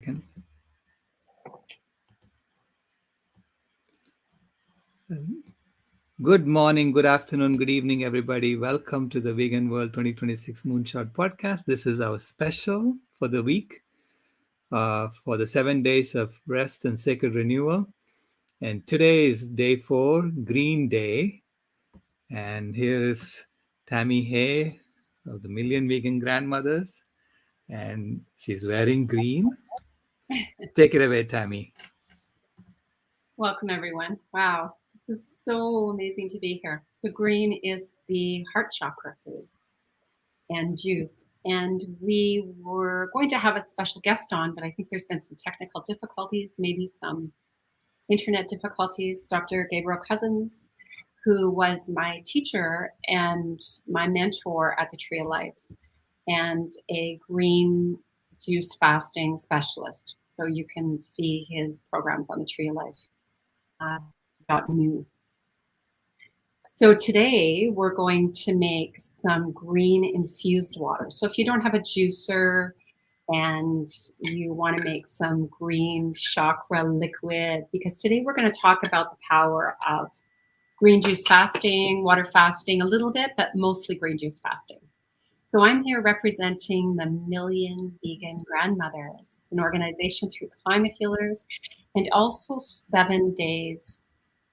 Second. Good morning, good afternoon, good evening, everybody. Welcome to the Vegan World 2026 Moonshot podcast. This is our special for the week, for the 7 days of rest and sacred renewal. And today is day 4, Green Day. And here is Tami Hay of the Million Vegan Grandmothers. And she's wearing green. Take it away, Tami. Welcome, everyone. Wow, this is so amazing to be here. So green is the Heart Chakra food and juice. And we were going to have a special guest on, but I think there's been some technical difficulties, maybe some internet difficulties. Dr. Gabriel Cousens, who was my teacher and my mentor at the Tree of Life, and a green juice fasting specialist. So you can see his programs on the Tree of Life. New. So today we're going to make some green infused water. So if you don't have a juicer and you want to make some green chakra liquid, because today we're going to talk about the power of green juice fasting, water fasting a little bit, but mostly green juice fasting. So I'm here representing the Million Vegan Grandmothers. It's an organization through climate healers and also 7 days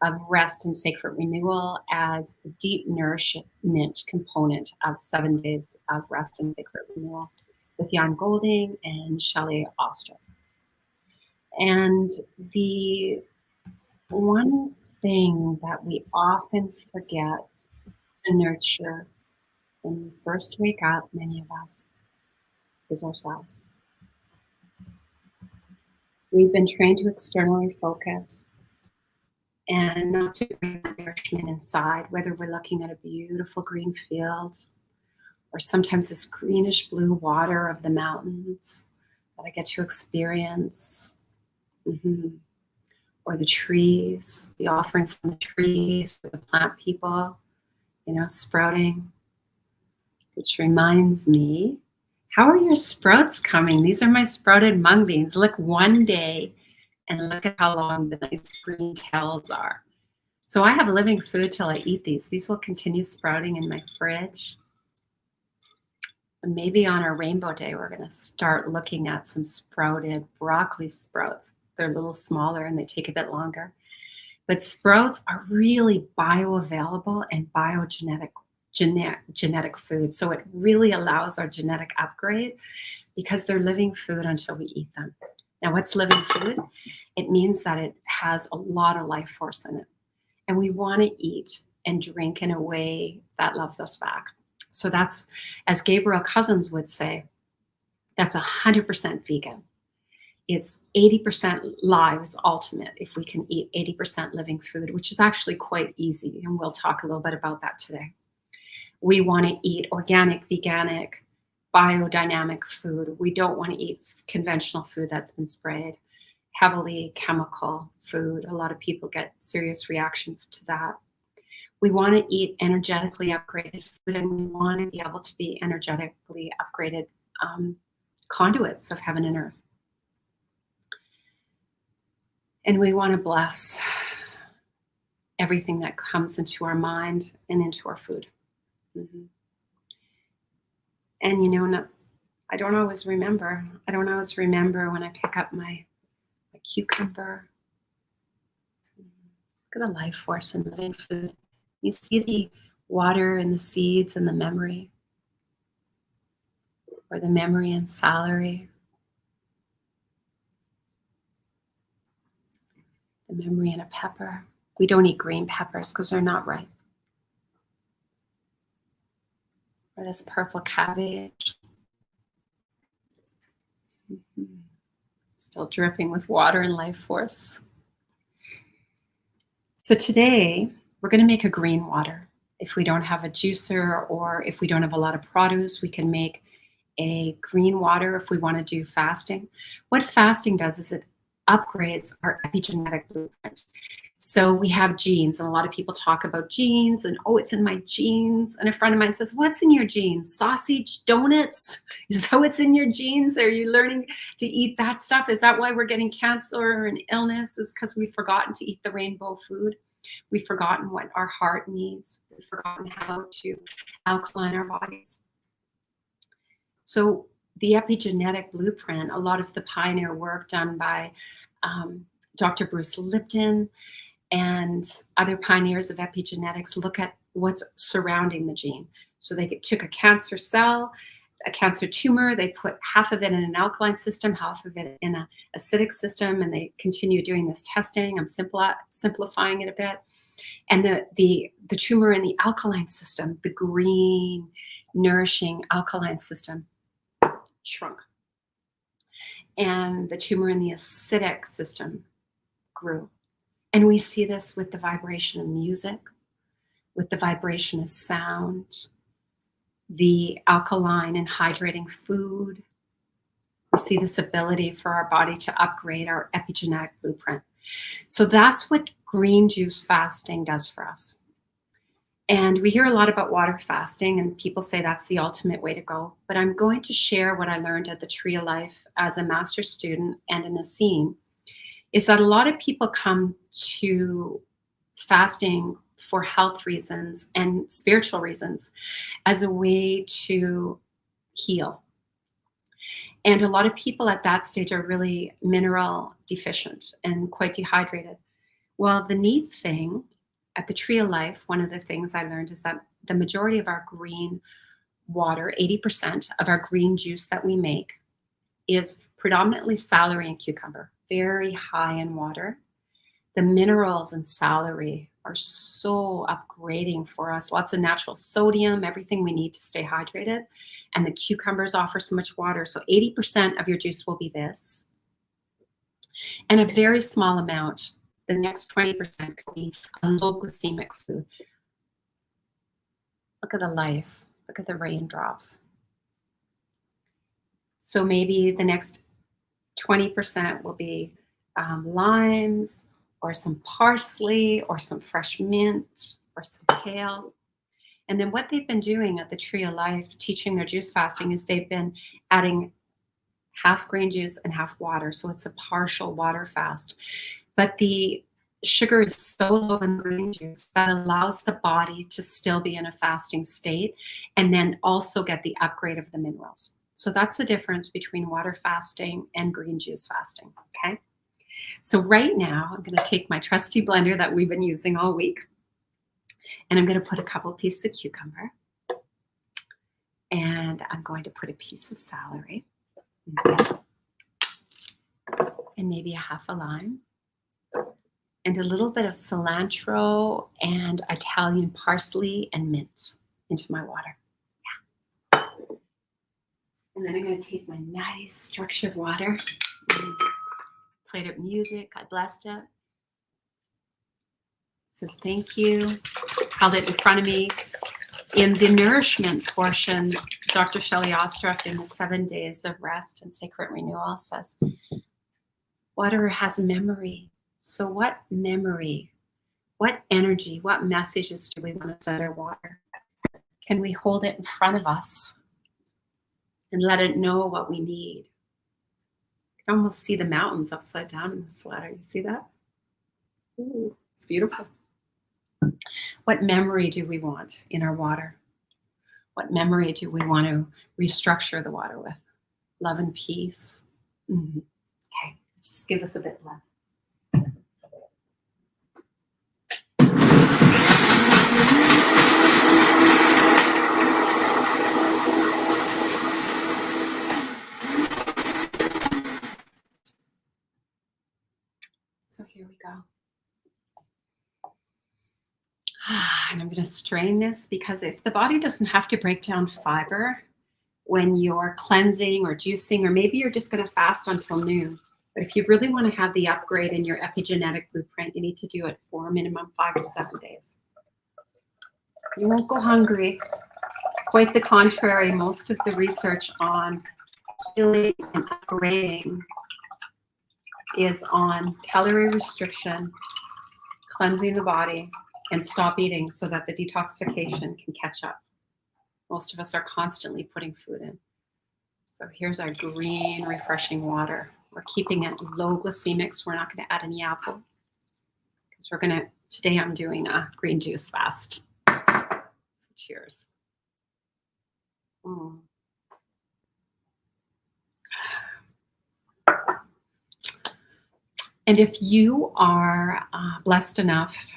of rest and sacred renewal as the deep nourishment component of 7 days of rest and sacred renewal with Jan Golding and Shelley Oster. And the one thing that we often forget to nurture when we first wake up, many of us, is ourselves. We've been trained to externally focus and not to bring nourishment inside, whether we're looking at a beautiful green field or sometimes this greenish blue water of the mountains that I get to experience, or the trees, the offering from the trees, the plant people, sprouting, which reminds me, how are your sprouts coming? These are my sprouted mung beans. Look one day and look at how long the nice green tails are. So I have living food till I eat these. These will continue sprouting in my fridge. And maybe on our rainbow day, we're going to start looking at some sprouted broccoli sprouts. They're a little smaller and they take a bit longer. But sprouts are really bioavailable and genetic food. So it really allows our genetic upgrade because they're living food until we eat them. Now, what's living food? It means that it has a lot of life force in it. And we want to eat and drink in a way that loves us back. So that's, as Gabriel Cousens would say, that's 100% vegan. It's 80% live is ultimate if we can eat 80% living food, which is actually quite easy. And we'll talk a little bit about that today. We want to eat organic, veganic, biodynamic food. We don't want to eat conventional food that's been sprayed, heavily chemical food. A lot of people get serious reactions to that. We want to eat energetically upgraded food, and we want to be able to be energetically upgraded conduits of heaven and earth. And we want to bless everything that comes into our mind and into our food. And I don't always remember. I don't always remember when I pick up my cucumber. Look at the life force in living food. You see the water and the seeds and the memory, or the memory in celery, the memory in a pepper. We don't eat green peppers because they're not ripe. Or this purple cabbage. Still dripping with water and life force. So today, we're going to make a green water. If we don't have a juicer or if we don't have a lot of produce, we can make a green water if we want to do fasting. What fasting does is it upgrades our epigenetic blueprint. So we have genes, and a lot of people talk about genes and, oh, it's in my genes. And a friend of mine says, what's in your genes? Sausage, donuts? Is that what's in your genes? Are you learning to eat that stuff? Is that why we're getting cancer and illness? Is because we've forgotten to eat the rainbow food? We've forgotten what our heart needs. We've forgotten how to alkaline our bodies. So the epigenetic blueprint, a lot of the pioneer work done by Dr. Bruce Lipton and other pioneers of epigenetics look at what's surrounding the gene. So they took a cancer cell, a cancer tumor, they put half of it in an alkaline system, half of it in an acidic system, and they continue doing this testing. I'm simplifying it a bit. And the tumor in the alkaline system, the green, nourishing alkaline system, shrunk. And the tumor in the acidic system grew. And we see this with the vibration of music, with the vibration of sound, the alkaline and hydrating food. We see this ability for our body to upgrade our epigenetic blueprint. So that's what green juice fasting does for us. And we hear a lot about water fasting, and people say that's the ultimate way to go. But I'm going to share what I learned at the Tree of Life as a master's student and an Essene, is that a lot of people come to fasting for health reasons and spiritual reasons as a way to heal. And a lot of people at that stage are really mineral deficient and quite dehydrated. Well, the neat thing at the Tree of Life, one of the things I learned is that the majority of our green water, 80% of our green juice that we make, is predominantly celery and cucumber, very high in water. The minerals in celery are so upgrading for us. Lots of natural sodium, everything we need to stay hydrated. And the cucumbers offer so much water. So 80% of your juice will be this. And a very small amount, the next 20% could be a low glycemic food. Look at the life. Look at the raindrops. So maybe the next 20% will be limes, or some parsley, or some fresh mint, or some kale. And then what they've been doing at the Tree of Life, teaching their juice fasting, is they've been adding half green juice and half water. So it's a partial water fast. But the sugar is so low in green juice that allows the body to still be in a fasting state and then also get the upgrade of the minerals. So that's the difference between water fasting and green juice fasting, okay? So right now, I'm going to take my trusty blender that we've been using all week, and I'm going to put a couple of pieces of cucumber, and I'm going to put a piece of celery, and maybe a half a lime, and a little bit of cilantro and Italian parsley and mint into my water. Yeah. And then I'm going to take my nice structured water, played it music, I blessed it. So thank you. Held it in front of me. In the nourishment portion, Dr. Shelley Ostroff in the 7 days of rest and sacred renewal says, water has memory. So what memory, what energy, what messages do we want to set our water? Can we hold it in front of us and let it know what we need? You can almost see the mountains upside down in this water. You see that? Ooh, it's beautiful. What memory do we want in our water? What memory do we want to restructure the water with? Love and peace. Mm-hmm. Okay, let's just give us a bit left. So here we go. And I'm going to strain this, because if the body doesn't have to break down fiber when you're cleansing or juicing, or maybe you're just going to fast until noon, but if you really want to have the upgrade in your epigenetic blueprint, you need to do it for minimum 5 to 7 days. You won't go hungry. Quite the contrary, most of the research on healing and upgrading is on calorie restriction, cleansing the body, and stop eating so that the detoxification can catch up. Most of us are constantly putting food in. So here's our green, refreshing water. We're keeping it low glycemic, so we're not going to add any apple. Because today I'm doing a green juice fast. So cheers. Mm. And if you are blessed enough,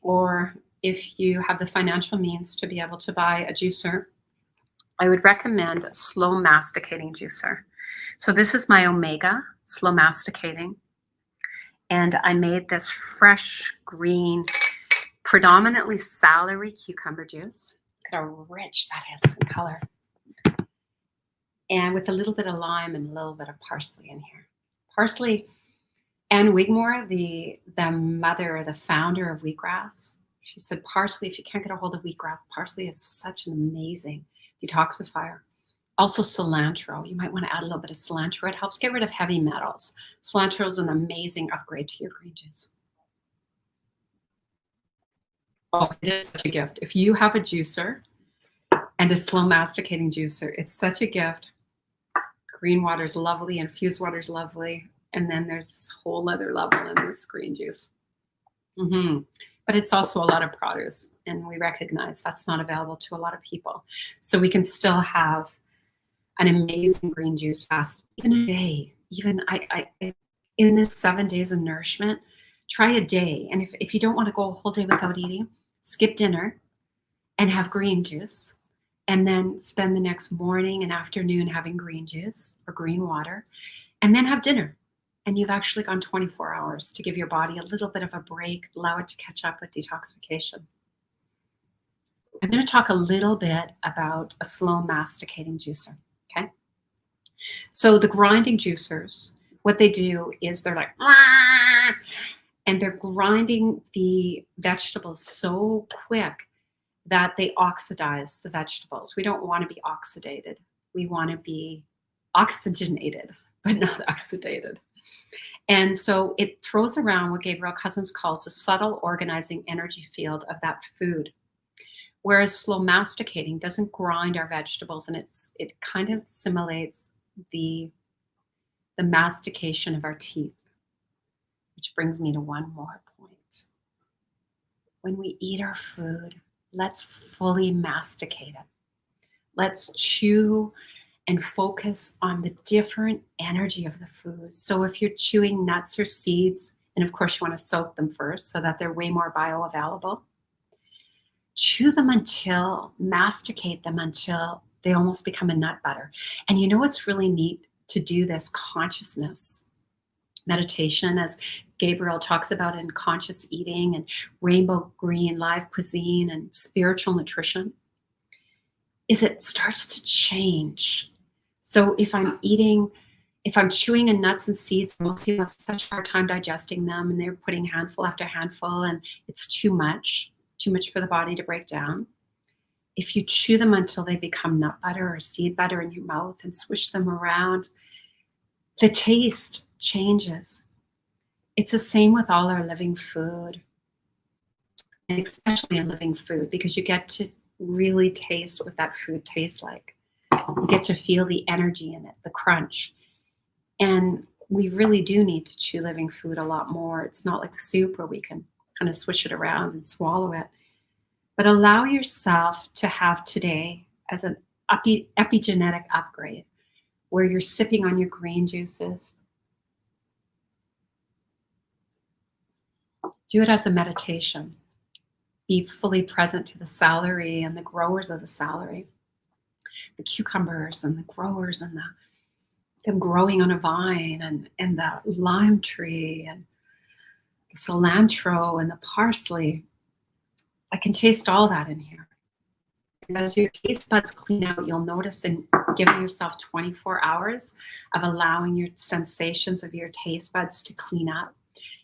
or if you have the financial means to be able to buy a juicer, I would recommend a slow masticating juicer. So this is my Omega slow masticating. And I made this fresh, green, predominantly celery cucumber juice. Look at how rich that is in color. And with a little bit of lime and a little bit of parsley in here. Parsley, Anne Wigmore, the mother or the founder of wheatgrass, she said parsley, if you can't get a hold of wheatgrass, parsley is such an amazing detoxifier. Also cilantro. You might want to add a little bit of cilantro. It helps get rid of heavy metals. Cilantro is an amazing upgrade to your green juice. Oh, it is such a gift. If you have a juicer and a slow masticating juicer, it's such a gift. Green water is lovely, infused water is lovely, and then there's this whole other level in this green juice. But it's also a lot of produce, and we recognize that's not available to a lot of people. So we can still have an amazing green juice fast, even a day. Even I in this 7 days of nourishment, try a day. And if you don't want to go a whole day without eating, skip dinner and have green juice. And then spend the next morning and afternoon having green juice or green water, and then have dinner. And you've actually gone 24 hours to give your body a little bit of a break, allow it to catch up with detoxification. I'm going to talk a little bit about a slow masticating juicer, okay? So the grinding juicers, what they do is they're like, and they're grinding the vegetables so quick that they oxidize the vegetables. We don't want to be oxidated. We want to be oxygenated, but not oxidated. And so it throws around what Gabriel Cousens calls the subtle organizing energy field of that food. Whereas slow masticating doesn't grind our vegetables, and it kind of simulates the mastication of our teeth. Which brings me to one more point. When we eat our food, let's fully masticate it. Let's chew and focus on the different energy of the food. So if you're chewing nuts or seeds, and of course you want to soak them first so that they're way more bioavailable, chew them masticate them until they almost become a nut butter. And you know what's really neat to do this consciousness meditation, as Gabriel talks about in conscious eating and rainbow green live cuisine and spiritual nutrition, is it starts to change. So if I'm chewing in nuts and seeds, most people have such a hard time digesting them, and they're putting handful after handful, and it's too much for the body to break down. If you chew them until they become nut butter or seed butter in your mouth and swish them around, the taste changes. It's the same with all our living food, and especially in living food, because you get to really taste what that food tastes like. You get to feel the energy in it, the crunch. And we really do need to chew living food a lot more. It's not like soup where we can kind of swish it around and swallow it. But allow yourself to have today as an epigenetic upgrade, where you're sipping on your green juices. Do it as a meditation. Be fully present to the celery and the growers of the celery, the cucumbers and the growers and them growing on a vine, and the lime tree and the cilantro and the parsley. I can taste all that in here. And as your taste buds clean out, you'll notice in giving yourself 24 hours of allowing your sensations of your taste buds to clean up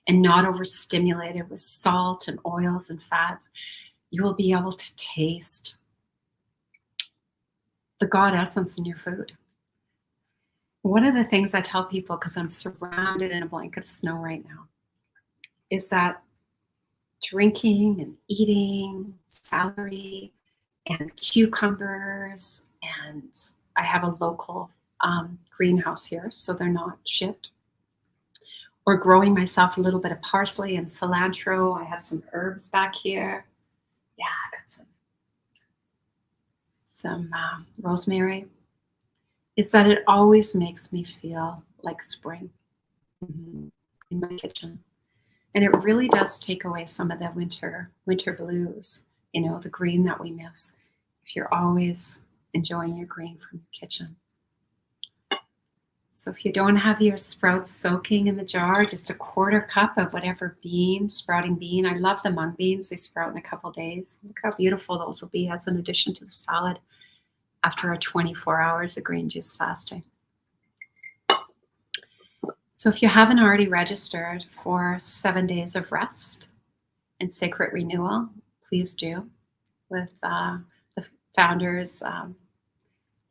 and not overstimulated with salt and oils and fats, you will be able to taste the God essence in your food. One of the things I tell people, because I'm surrounded in a blanket of snow right now, is that drinking and eating celery and cucumbers, and I have a local greenhouse here, so they're not shipped. Or growing myself a little bit of parsley and cilantro. I have some herbs back here. Yeah, I got some rosemary. Is that it always makes me feel like spring in my kitchen. And it really does take away some of the winter blues, the green that we miss, if you're always enjoying your green from the kitchen. So if you don't have your sprouts soaking in the jar, just a quarter cup of whatever sprouting bean. I love the mung beans. They sprout in a couple days. Look how beautiful those will be as an addition to the salad after our 24 hours of green juice fasting. So if you haven't already registered for 7 days of rest and sacred renewal, please do, with the founders,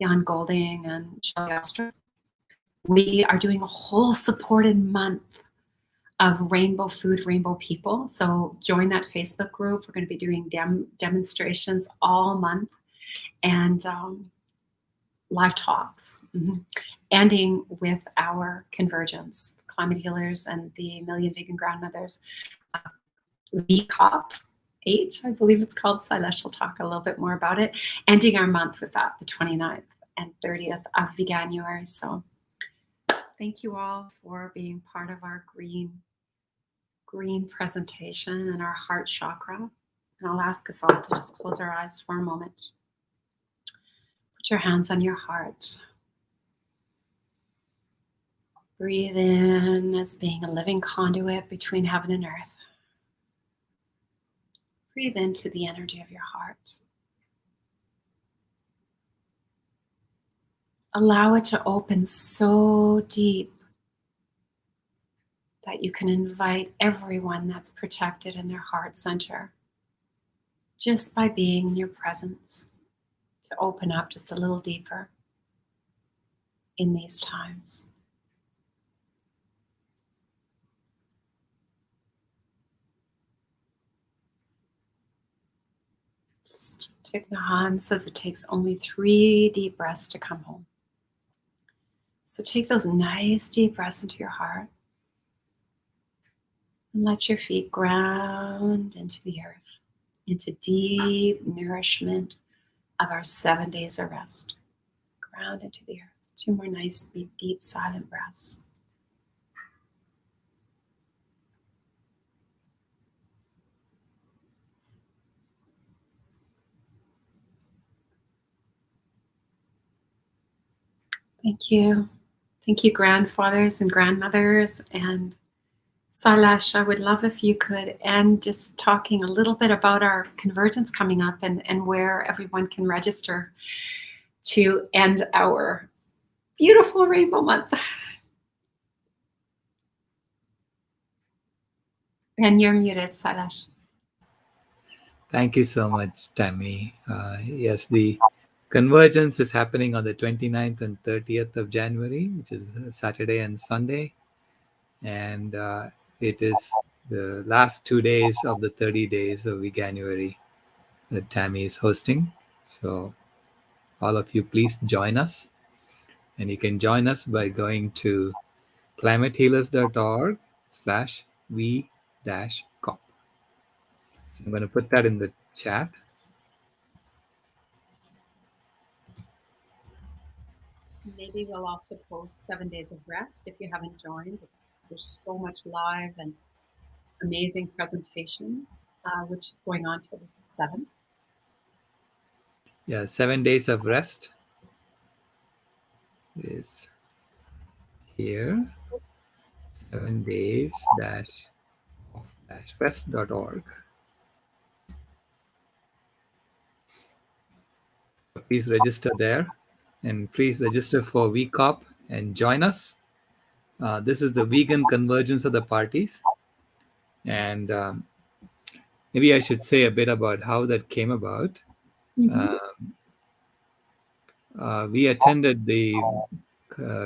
Jan Golding and Shelley Oster. We are doing a whole supported month of rainbow food, rainbow people. So join that Facebook group. We're going to be doing demonstrations all month and live talks, ending with our Convergence, Climate Healers and the Million Vegan Grandmothers. VCOP8, I believe it's called. Silesh will talk a little bit more about it. Ending our month with that, the 29th and 30th of Veganuary. So thank you all for being part of our green presentation and our heart chakra. And I'll ask us all to just close our eyes for a moment. Put your hands on your heart. Breathe in as being a living conduit between heaven and earth. Breathe into the energy of your heart. Allow it to open so deep that you can invite everyone that's protected in their heart center just by being in your presence to open up just a little deeper in these times. Thich Nhat Hanh says it takes only 3 deep breaths to come home. So take those nice deep breaths into your heart and let your feet ground into the earth, into deep nourishment of our 7 days of rest. Ground into the earth. 2 more nice, deep, silent breaths. Thank you. Thank you, grandfathers and grandmothers. And Silesh, I would love if you could end just talking a little bit about our Convergence coming up and where everyone can register to end our beautiful rainbow month. And you're muted, Silesh. Thank you so much, Tami. Yes, the Convergence is happening on the 29th and 30th of January, which is Saturday and Sunday. And it is the last 2 days of the 30 days of Veganuary that Tami is hosting. So all of you, please join us. And you can join us by going to climatehealers.org/v-cop. So I'm going to put that in the chat. Maybe we'll also post 7 days of rest if you haven't joined. There's so much live and amazing presentations, which is going on till the 7th. Yeah, 7 days of rest is here. 7 days-rest.org. Please register there, and please register for VCOP and join us. This is the vegan convergence of the parties, and maybe I should say a bit about how that came about. We attended the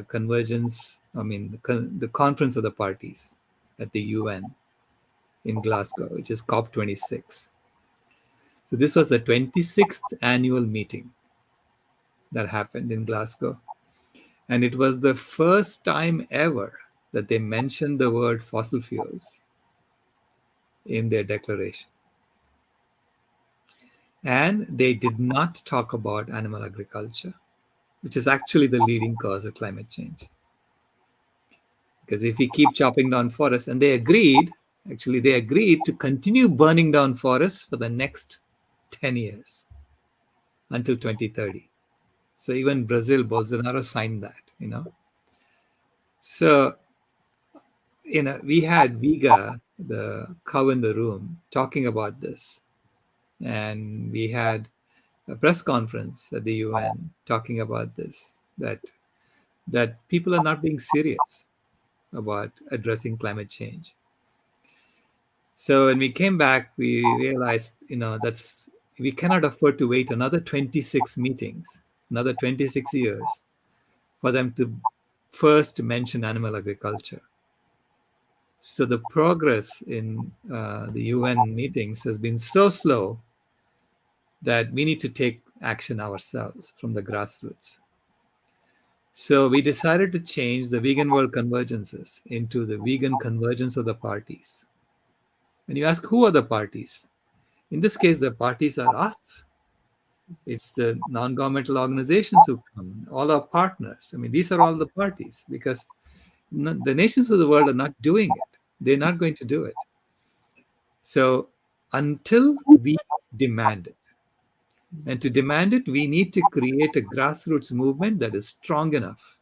convergence, the conference of the parties at the UN, in Glasgow, which is COP26. So this was the 26th annual meeting that happened in Glasgow. And it was the first time ever that they mentioned the word fossil fuels in their declaration. And they did not talk about animal agriculture, which is actually the leading cause of climate change. Because if we keep chopping down forests, and they agreed to continue burning down forests for the next 10 years until 2030. So even Brazil, Bolsonaro signed that. So, we had Viga, the cow in the room, talking about this. And we had a press conference at the UN talking about this, that people are not being serious about addressing climate change. So when we came back, we realized, that's we cannot afford to wait another 26 meetings, another 26 years for them to first mention animal agriculture. So the progress in the UN meetings has been so slow that we need to take action ourselves from the grassroots. So we decided to change the vegan world convergences into the vegan convergence of the parties. And you ask, who are the parties? In this case, the parties are us. It's the non-governmental organizations who come, all our partners. I mean, these are all the parties because the nations of the world are not doing it. They're not going to do it. So until we demand it, and to demand it, we need to create a grassroots movement that is strong enough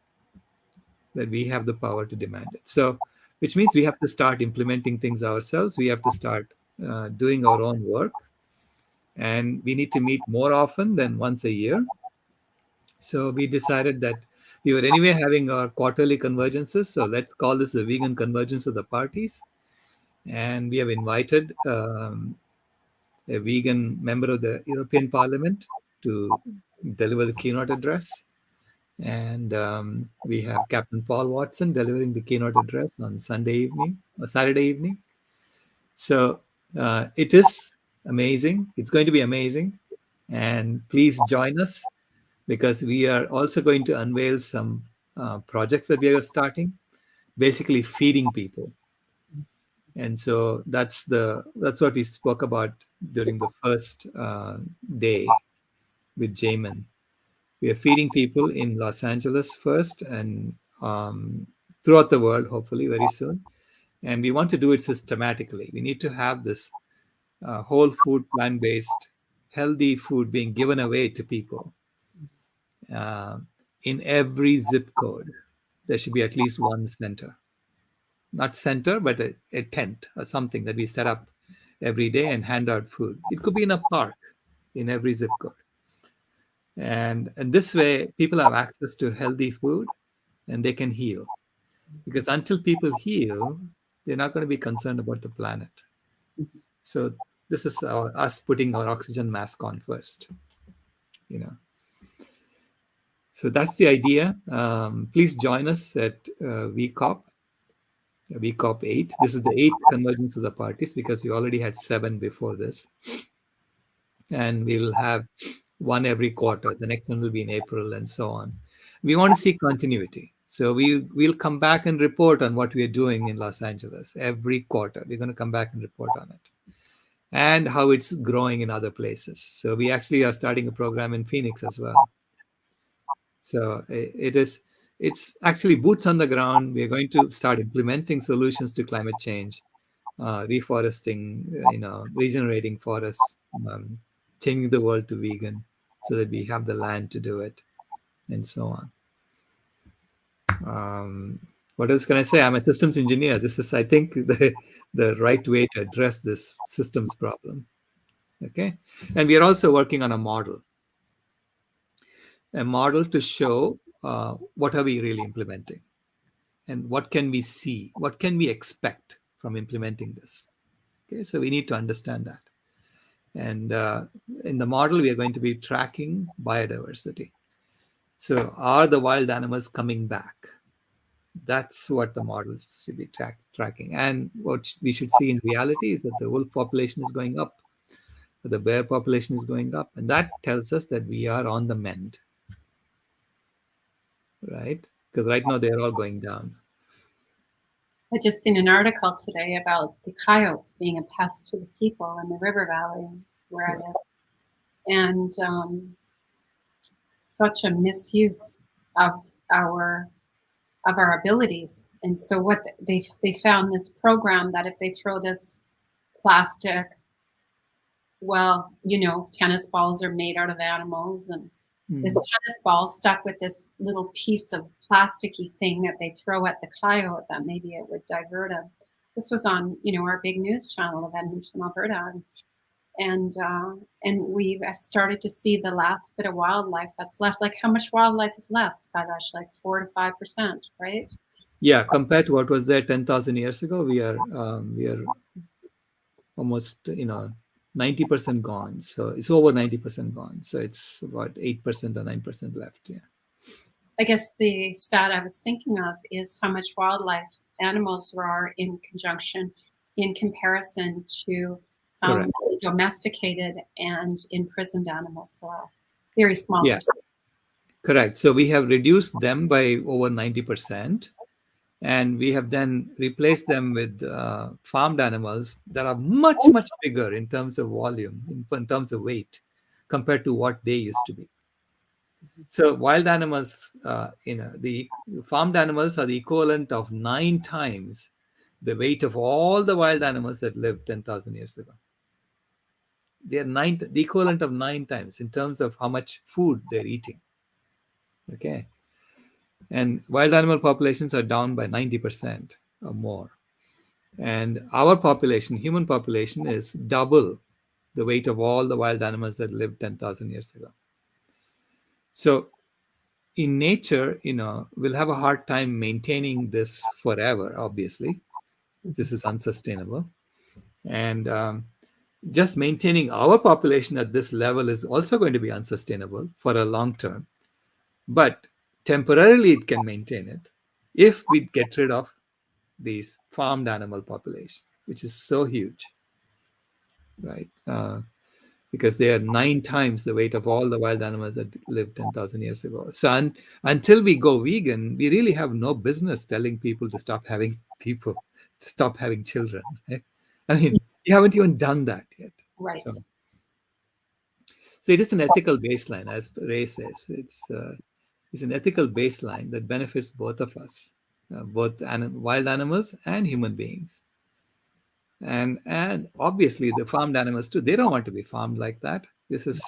that we have the power to demand it. So, which means we have to start implementing things ourselves. We have to start doing our own work. And we need to meet more often than once a year. So we decided that we were anyway having our quarterly convergences. So let's call this the vegan convergence of the parties. And we have invited a vegan member of the European Parliament to deliver the keynote address. And we have Captain Paul Watson delivering the keynote address on Sunday evening or Saturday evening. So it is amazing. It's going to be amazing. And please join us because we are also going to unveil some projects that we are starting, basically feeding people. And so that's what we spoke about during the first day with Jamin. We are feeding people in Los Angeles first and throughout the world, hopefully very soon. And we want to do it systematically. We need to have this whole food, plant-based, healthy food being given away to people. In every zip code, there should be at least one center. Not center, but a tent or something that we set up every day and hand out food. It could be in a park in every zip code. And this way, people have access to healthy food and they can heal. Because until people heal, they're not going to be concerned about the planet. So this is us putting our oxygen mask on first. So that's the idea. Please join us at VCOP 8. This is the 8th convergence of the parties because we already had 7 before this. And we will have one every quarter. The next one will be in April and so on. We want to see continuity. So we'll come back and report on what we are doing in Los Angeles every quarter. We're going to come back and report on it and how it's growing in other places. So we actually are starting a program in Phoenix as well. So it's actually boots on the ground. We're going to start implementing solutions to climate change, reforesting, regenerating forests, changing the world to vegan so that we have the land to do it and so on. What else can I say? I'm a systems engineer. This is, I think, the right way to address this systems problem. Okay. And we are also working on a model to show what are we really implementing and what can we see, what can we expect from implementing this. Okay. So we need to understand that. And in the model, we are going to be tracking biodiversity. So are the wild animals coming back? That's what the models should be tracking. And what we should see in reality is that the wolf population is going up, the bear population is going up. And that tells us that we are on the mend, right? Because right now they're all going down. I just seen an article today about the coyotes being a pest to the people in the river valley where I live, and such a misuse of our abilities. And so what they found this program that if they throw this plastic, well, tennis balls are made out of animals, and this tennis ball stuck with this little piece of plasticky thing that they throw at the coyote, that maybe it would divert him. This was on, our big news channel of Edmonton, Alberta, and we've started to see the last bit of wildlife that's left. Like, how much wildlife is left, Sailesh? Like 4 to 5%, right? Yeah, compared to what was there 10,000 years ago, we are almost 90% gone. So it's over 90% gone. So it's about 8% or 9% left. Yeah. I guess the stat I was thinking of is how much wildlife animals there are in comparison to domesticated and imprisoned animals. There are very small. Yeah. Correct. So we have reduced them by over 90%. And we have then replaced them with farmed animals that are much, much bigger in terms of volume, in terms of weight, compared to what they used to be. So wild animals, the farmed animals are the equivalent of 9 times the weight of all the wild animals that lived 10,000 years ago. They are the equivalent of 9 times in terms of how much food they're eating. Okay. And wild animal populations are down by 90% or more. And our population, human population, is double the weight of all the wild animals that lived 10,000 years ago. So in nature, we'll have a hard time maintaining this forever, obviously. This is unsustainable. And just maintaining our population at this level is also going to be unsustainable for a long term. But temporarily, it can maintain it if we get rid of these farmed animal population, which is so huge, right? Because they are 9 times the weight of all the wild animals that lived 10,000 years ago. So until we go vegan, we really have no business telling people to stop having children. Right? I mean, you haven't even done that yet. Right. So it is an ethical baseline, as Ray says. It's an ethical baseline that benefits both of us, both wild animals and human beings. And obviously the farmed animals too, they don't want to be farmed like that. This is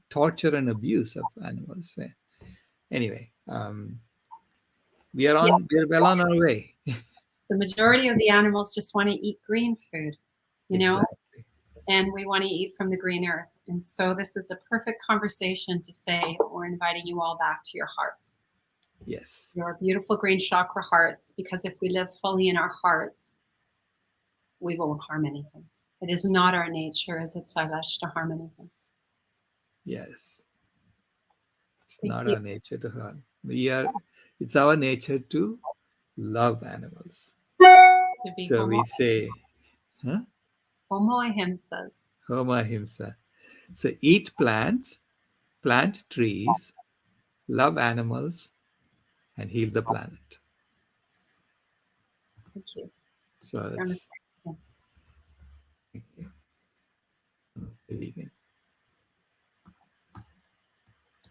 torture and abuse of animals. Anyway, we're well on our way. The majority of the animals just want to eat green food, Exactly. And we want to eat from the green earth. And so this is a perfect conversation to say we're inviting you all back to your hearts. Yes. Your beautiful green chakra hearts, because if we live fully in our hearts, we won't harm anything. It is not our nature, is it, Sailesh, to harm anything? Yes. It's not our nature to harm. It's our nature to love animals. So we say, Homo ahimsas. Homo ahimsa. So eat plants, plant trees, love animals, and heal the planet. Thank you. So that's vegan.